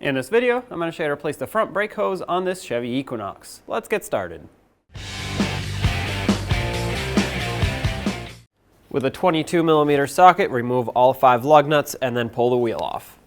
In this video, I'm going to show you how to replace the front brake hose on this Chevy Equinox. Let's get started. With a 22mm socket, remove all 5 lug nuts and then pull the wheel off.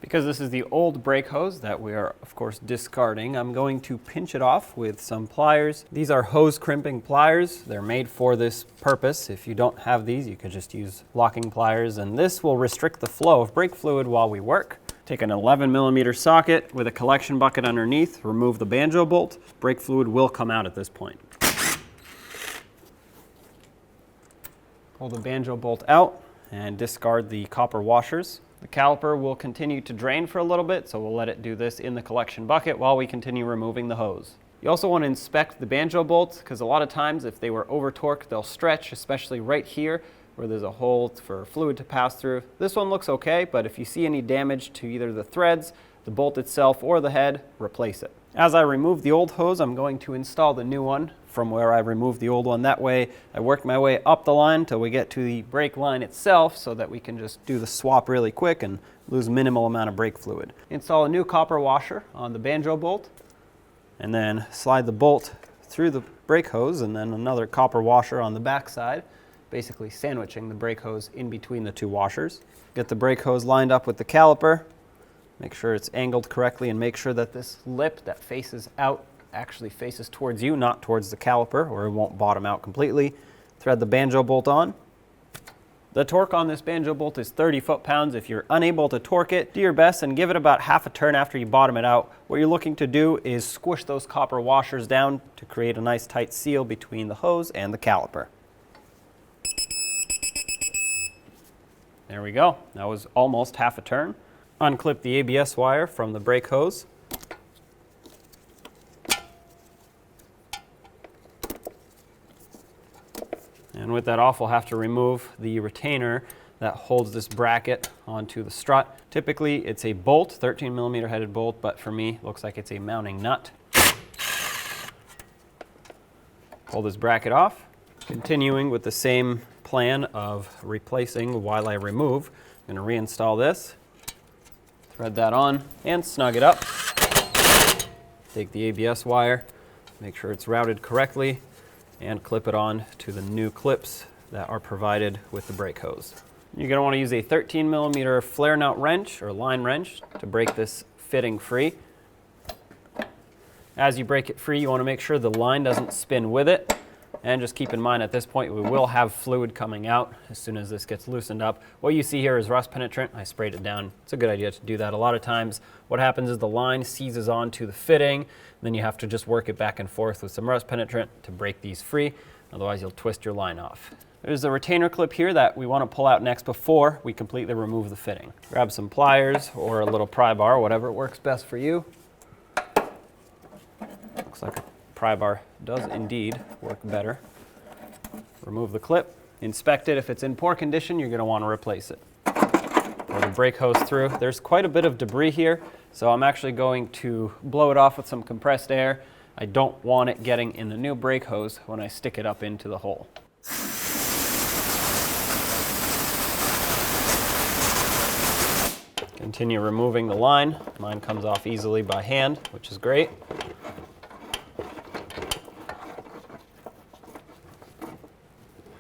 Because this is the old brake hose that we are, of course, discarding, I'm going to pinch it off with some pliers. These are hose crimping pliers. They're made for this purpose. If you don't have these, you could just use locking pliers, and this will restrict the flow of brake fluid while we work. Take an 11mm socket with a collection bucket underneath, remove the banjo bolt. Brake fluid will come out at this point. Pull the banjo bolt out and discard the copper washers. The caliper will continue to drain for a little bit, so we'll let it do this in the collection bucket while we continue removing the hose. You also want to inspect the banjo bolts, because a lot of times if they were over torqued, they'll stretch, especially right here where there's a hole for fluid to pass through. This one looks okay, but if you see any damage to either the threads, the bolt itself, or the head, replace it. As I remove the old hose, I'm going to install the new one from where I removed the old one. That way, I work my way up the line till we get to the brake line itself so that we can just do the swap really quick and lose minimal amount of brake fluid. Install a new copper washer on the banjo bolt, and then slide the bolt through the brake hose, and then another copper washer on the back side, basically sandwiching the brake hose in between the two washers. Get the brake hose lined up with the caliper. Make sure it's angled correctly, and make sure that this lip that faces out actually faces towards you, not towards the caliper, or it won't bottom out completely. Thread the banjo bolt on. The torque on this banjo bolt is 30 foot-pounds. If you're unable to torque it, do your best and give it about half a turn after you bottom it out. What you're looking to do is squish those copper washers down to create a nice tight seal between the hose and the caliper. There we go. That was almost half a turn. Unclip the ABS wire from the brake hose. And with that off, we'll have to remove the retainer that holds this bracket onto the strut. Typically, it's a bolt, 13mm headed bolt, but for me, it looks like it's a mounting nut. Pull this bracket off. Continuing with the same plan of replacing while I remove, I'm going to reinstall this. Thread that on and snug it up. Take the ABS wire, make sure it's routed correctly, and clip it on to the new clips that are provided with the brake hose. You're going to want to use a 13mm flare nut wrench or line wrench to break this fitting free. As you break it free, you want to make sure the line doesn't spin with it. And just keep in mind at this point we will have fluid coming out as soon as this gets loosened up. What you see here is rust penetrant. I sprayed it down. It's a good idea to do that. A lot of times what happens is the line seizes onto the fitting, and then you have to just work it back and forth with some rust penetrant to break these free. Otherwise you'll twist your line off. There's a retainer clip here that we want to pull out next before we completely remove the fitting. Grab some pliers or a little pry bar, whatever works best for you. Looks like a pry bar does indeed work better. Remove the clip, inspect it. If it's in poor condition, you're going to want to replace it. Pour the brake hose through. There's quite a bit of debris here, so I'm actually going to blow it off with some compressed air. I don't want it getting in the new brake hose when I stick it up into the hole. Continue removing the line. Mine comes off easily by hand, which is great.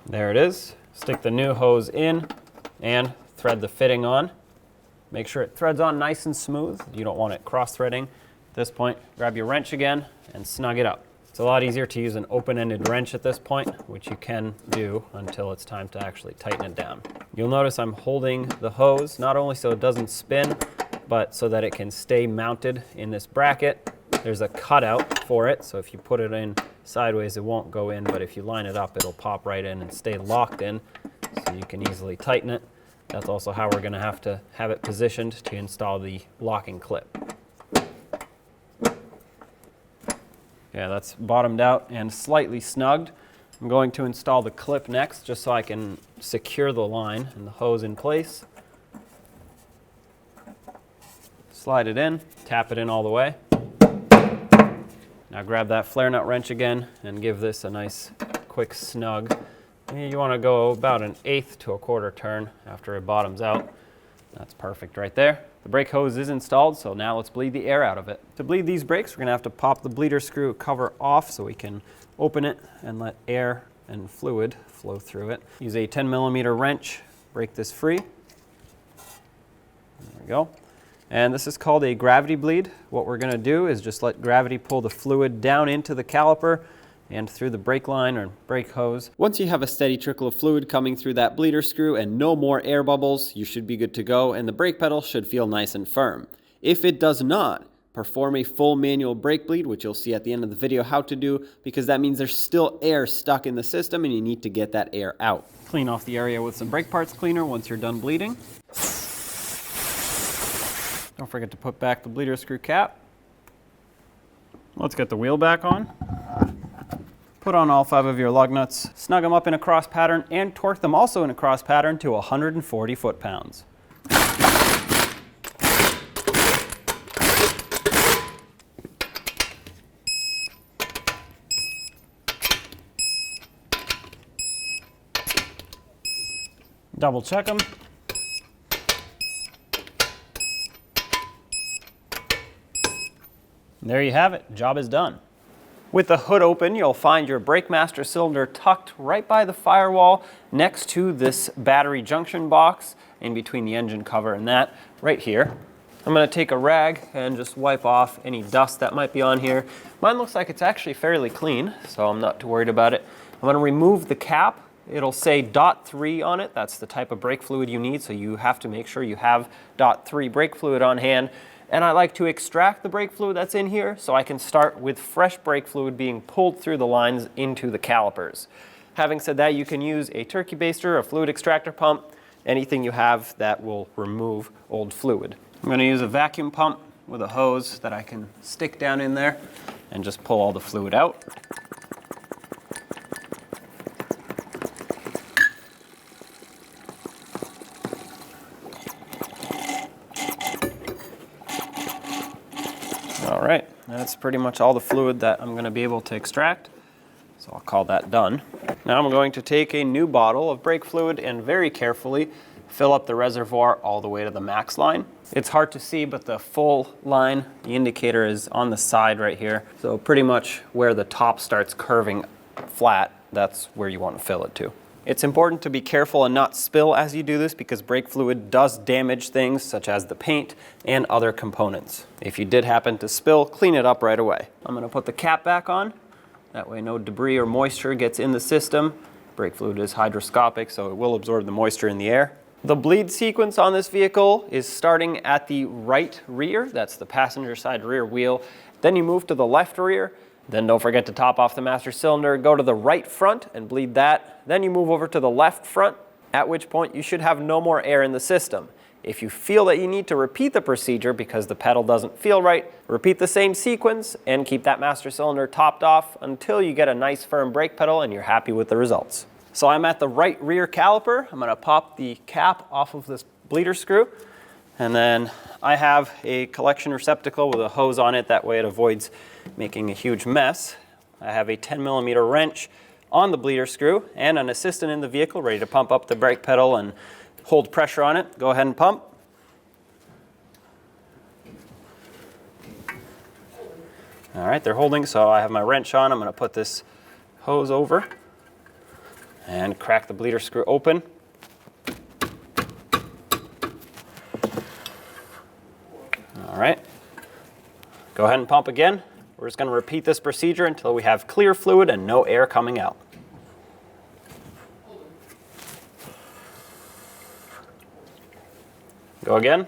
There it is. Stick the new hose in and thread the fitting on. Make sure it threads on nice and smooth. You don't want it cross-threading. At this point, grab your wrench again and snug it up. It's a lot easier to use an open-ended wrench at this point, which you can do until it's time to actually tighten it down. You'll notice I'm holding the hose, not only so it doesn't spin, but so that it can stay mounted in this bracket. There's a cutout for it, so if you put it in sideways, it won't go in, but if you line it up, it'll pop right in and stay locked in, so you can easily tighten it. That's also how we're going to have it positioned to install the locking clip. Yeah, that's bottomed out and slightly snugged. I'm going to install the clip next, just so I can secure the line and the hose in place. Slide it in, tap it in all the way. Now grab that flare nut wrench again and give this a nice quick snug. You want to go about an 1/8 to a 1/4 turn after it bottoms out. That's perfect right there. The brake hose is installed, so now let's bleed the air out of it. To bleed these brakes, we're going to have to pop the bleeder screw cover off so we can open it and let air and fluid flow through it. Use a 10mm wrench, break this free. There we go. And this is called a gravity bleed. What we're going to do is just let gravity pull the fluid down into the caliper and through the brake line or brake hose. Once you have a steady trickle of fluid coming through that bleeder screw and no more air bubbles, you should be good to go and the brake pedal should feel nice and firm. If it does not, perform a full manual brake bleed, which you'll see at the end of the video how to do, because that means there's still air stuck in the system and you need to get that air out. Clean off the area with some brake parts cleaner once you're done bleeding. Don't forget to put back the bleeder screw cap. Let's get the wheel back on. Put on all 5 of your lug nuts, snug them up in a cross pattern, and torque them also in a cross pattern to 140 foot-pounds. Double check them. There you have it, job is done. With the hood open, you'll find your brake master cylinder tucked right by the firewall next to this battery junction box in between the engine cover and that right here. I'm going to take a rag and just wipe off any dust that might be on here. Mine looks like it's actually fairly clean, so I'm not too worried about it. I'm going to remove the cap. It'll say .3 on it. That's the type of brake fluid you need, so you have to make sure you have .3 brake fluid on hand. And I like to extract the brake fluid that's in here so I can start with fresh brake fluid being pulled through the lines into the calipers. Having said that, you can use a turkey baster, a fluid extractor pump, anything you have that will remove old fluid. I'm going to use a vacuum pump with a hose that I can stick down in there and just pull all the fluid out. All right, that's pretty much all the fluid that I'm going to be able to extract, so I'll call that done. Now I'm going to take a new bottle of brake fluid and very carefully fill up the reservoir all the way to the max line. It's hard to see, but the full line, the indicator is on the side right here, so pretty much where the top starts curving flat, that's where you want to fill it to. It's important to be careful and not spill as you do this because brake fluid does damage things such as the paint and other components. If you did happen to spill, clean it up right away. I'm going to put the cap back on. That way no debris or moisture gets in the system. Brake fluid is hydroscopic, so it will absorb the moisture in the air. The bleed sequence on this vehicle is starting at the right rear. That's the passenger side rear wheel. Then you move to the left rear. Then don't forget to top off the master cylinder, go to the right front and bleed that. Then you move over to the left front, at which point you should have no more air in the system. If you feel that you need to repeat the procedure because the pedal doesn't feel right, repeat the same sequence and keep that master cylinder topped off until you get a nice firm brake pedal and you're happy with the results. So I'm at the right rear caliper. I'm going to pop the cap off of this bleeder screw. And then I have a collection receptacle with a hose on it. That way it avoids making a huge mess. I have a 10mm wrench on the bleeder screw and an assistant in the vehicle ready to pump up the brake pedal and hold pressure on it. Go ahead and pump. All right, they're holding, so I have my wrench on. I'm going to put this hose over and crack the bleeder screw open. All right, go ahead and pump again. We're just going to repeat this procedure until we have clear fluid and no air coming out. Go again.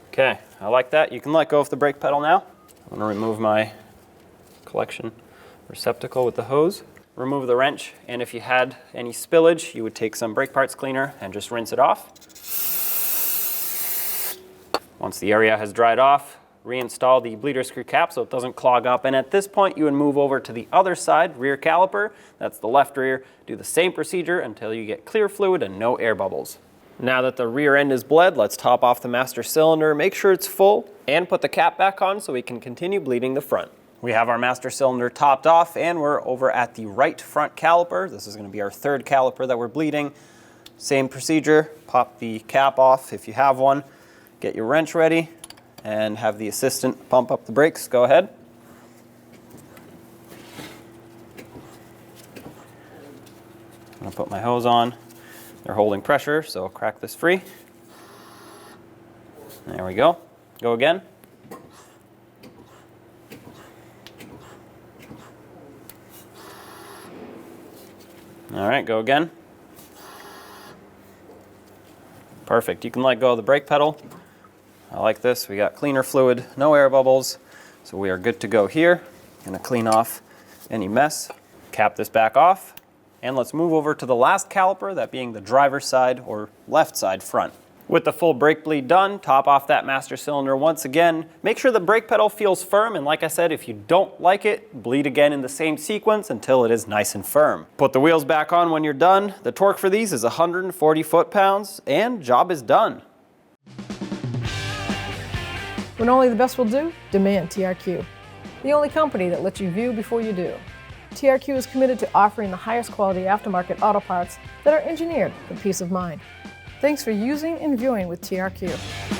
Okay, I like that. You can let go of the brake pedal now. I'm going to remove my collection receptacle with the hose. Remove the wrench, and if you had any spillage, you would take some brake parts cleaner and just rinse it off. Once the area has dried off, reinstall the bleeder screw cap so it doesn't clog up, and at this point you would move over to the other side, rear caliper, that's the left rear. Do the same procedure until you get clear fluid and no air bubbles. Now that the rear end is bled, let's top off the master cylinder, make sure it's full, and put the cap back on so we can continue bleeding the front. We have our master cylinder topped off, and we're over at the right front caliper. This is going to be our third caliper that we're bleeding. Same procedure, pop the cap off if you have one, get your wrench ready, and have the assistant pump up the brakes. Go ahead. I'm going to put my hose on. They're holding pressure, so I'll crack this free. There we go. Go again. All right, go again. Perfect. You can let go of the brake pedal. I like this. We got cleaner fluid, no air bubbles, so we are good to go here. Going to clean off any mess. Cap this back off, and let's move over to the last caliper, that being the driver's side or left side front. With the full brake bleed done, top off that master cylinder once again. Make sure the brake pedal feels firm, and like I said, if you don't like it, bleed again in the same sequence until it is nice and firm. Put the wheels back on when you're done. The torque for these is 140 foot-pounds, and job is done. When only the best will do, demand TRQ. The only company that lets you view before you do. TRQ is committed to offering the highest quality aftermarket auto parts that are engineered for peace of mind. Thanks for using and viewing with TRQ.